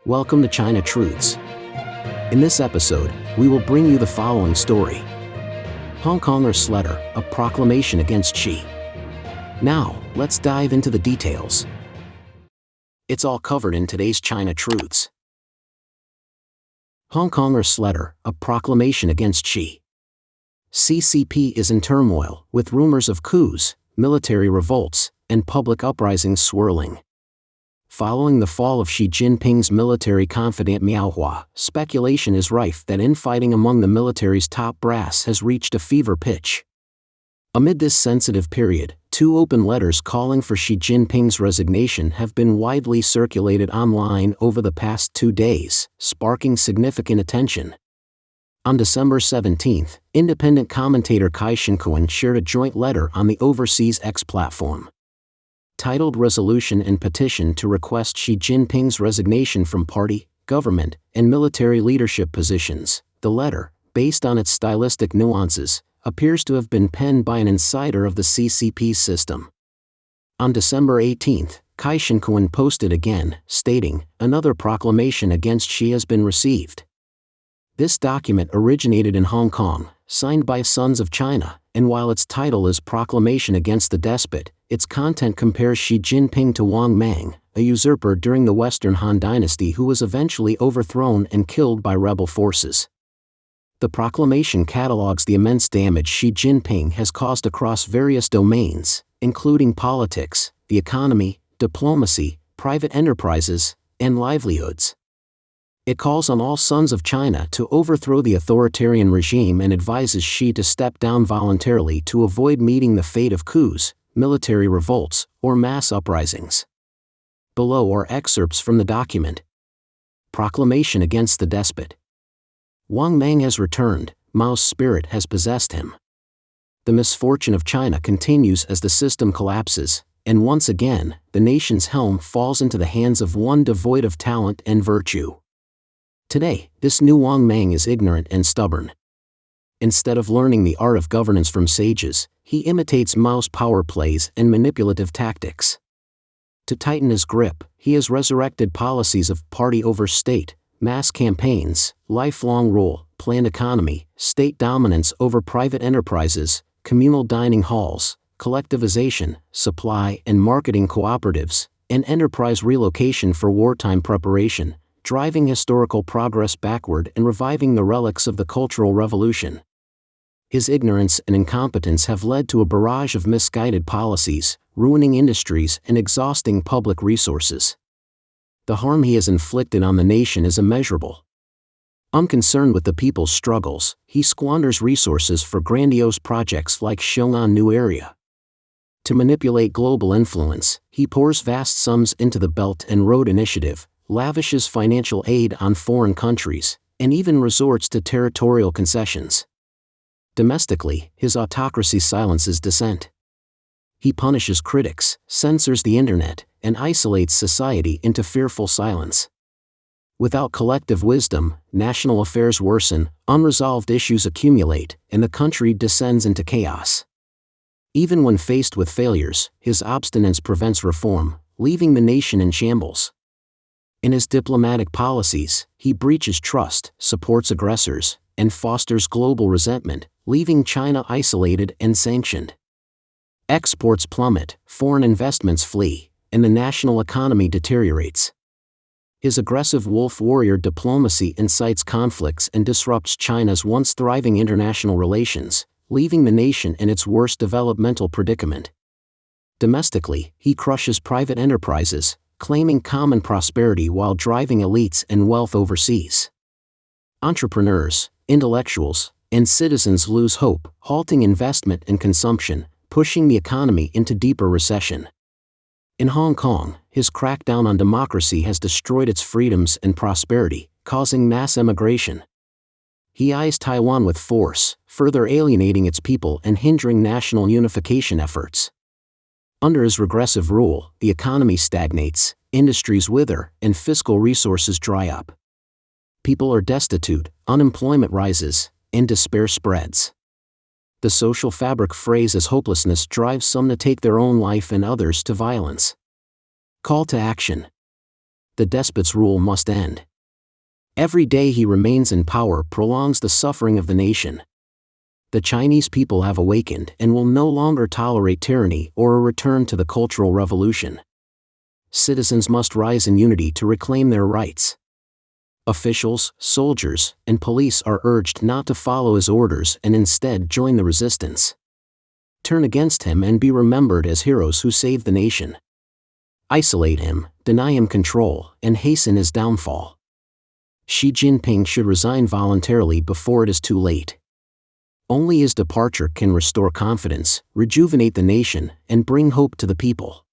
Welcome to China Truths. In this episode, we will bring you the following story. Hongkongers' letter, a proclamation against Xi. Now, let's dive into the details. It's all covered in today's China Truths. Hongkongers' letter, a proclamation against Xi. CCP is in turmoil, with rumors of coups, military revolts, and public uprisings swirling. Following the fall of Xi Jinping's military confidant Miao Hua, speculation is rife that infighting among the military's top brass has reached a fever pitch. Amid this sensitive period, two open letters calling for Xi Jinping's resignation have been widely circulated online over the past 2 days, sparking significant attention. On December 17, independent commentator Kai Shinkuan shared a joint letter on the Overseas X platform. Titled Resolution and Petition to Request Xi Jinping's Resignation from Party, Government, and Military Leadership Positions, the letter, based on its stylistic nuances, appears to have been penned by an insider of the CCP's system. On December 18, Kai Shinkuan posted again, stating, "Another proclamation against Xi has been received." This document originated in Hong Kong, signed by Sons of China, and while its title is Proclamation Against the Despot, its content compares Xi Jinping to Wang Mang, a usurper during the Western Han Dynasty who was eventually overthrown and killed by rebel forces. The proclamation catalogues the immense damage Xi Jinping has caused across various domains, including politics, the economy, diplomacy, private enterprises, and livelihoods. It calls on all sons of China to overthrow the authoritarian regime and advises Xi to step down voluntarily to avoid meeting the fate of coups, military revolts, or mass uprisings. Below are excerpts from the document. Proclamation against the despot. Wang Mang has returned, Mao's spirit has possessed him. The misfortune of China continues as the system collapses, and once again, the nation's helm falls into the hands of one devoid of talent and virtue. Today, this new Wang Mang is ignorant and stubborn. Instead of learning the art of governance from sages, he imitates Mao's power plays and manipulative tactics. To tighten his grip, he has resurrected policies of party over state, mass campaigns, lifelong rule, planned economy, state dominance over private enterprises, communal dining halls, collectivization, supply and marketing cooperatives, and enterprise relocation for wartime preparation, driving historical progress backward and reviving the relics of the Cultural Revolution. His ignorance and incompetence have led to a barrage of misguided policies, ruining industries and exhausting public resources. The harm he has inflicted on the nation is immeasurable. Unconcerned with the people's struggles, he squanders resources for grandiose projects like Xiong'an New Area. To manipulate global influence, he pours vast sums into the Belt and Road Initiative, lavishes financial aid on foreign countries, and even resorts to territorial concessions. Domestically, his autocracy silences dissent. He punishes critics, censors the internet, and isolates society into fearful silence. Without collective wisdom, national affairs worsen, unresolved issues accumulate, and the country descends into chaos. Even when faced with failures, his obstinance prevents reform, leaving the nation in shambles. In his diplomatic policies, he breaches trust, supports aggressors, and fosters global resentment, leaving China isolated and sanctioned. Exports plummet, foreign investments flee, and the national economy deteriorates. His aggressive wolf warrior diplomacy incites conflicts and disrupts China's once thriving international relations, leaving the nation in its worst developmental predicament. Domestically, he crushes private enterprises, claiming common prosperity while driving elites and wealth overseas. Entrepreneurs, intellectuals, and citizens lose hope, halting investment and consumption, pushing the economy into deeper recession. In Hong Kong, his crackdown on democracy has destroyed its freedoms and prosperity, causing mass emigration. He eyes Taiwan with force, further alienating its people and hindering national unification efforts. Under his regressive rule, the economy stagnates, industries wither, and fiscal resources dry up. People are destitute, unemployment rises, and despair spreads. The social fabric phrase as hopelessness drives some to take their own life and others to violence. Call to action. The despot's rule must end. Every day he remains in power prolongs the suffering of the nation. The Chinese people have awakened and will no longer tolerate tyranny or a return to the Cultural Revolution. Citizens must rise in unity to reclaim their rights. Officials, soldiers, and police are urged not to follow his orders and instead join the resistance. Turn against him and be remembered as heroes who saved the nation. Isolate him, deny him control, and hasten his downfall. Xi Jinping should resign voluntarily before it is too late. Only his departure can restore confidence, rejuvenate the nation, and bring hope to the people.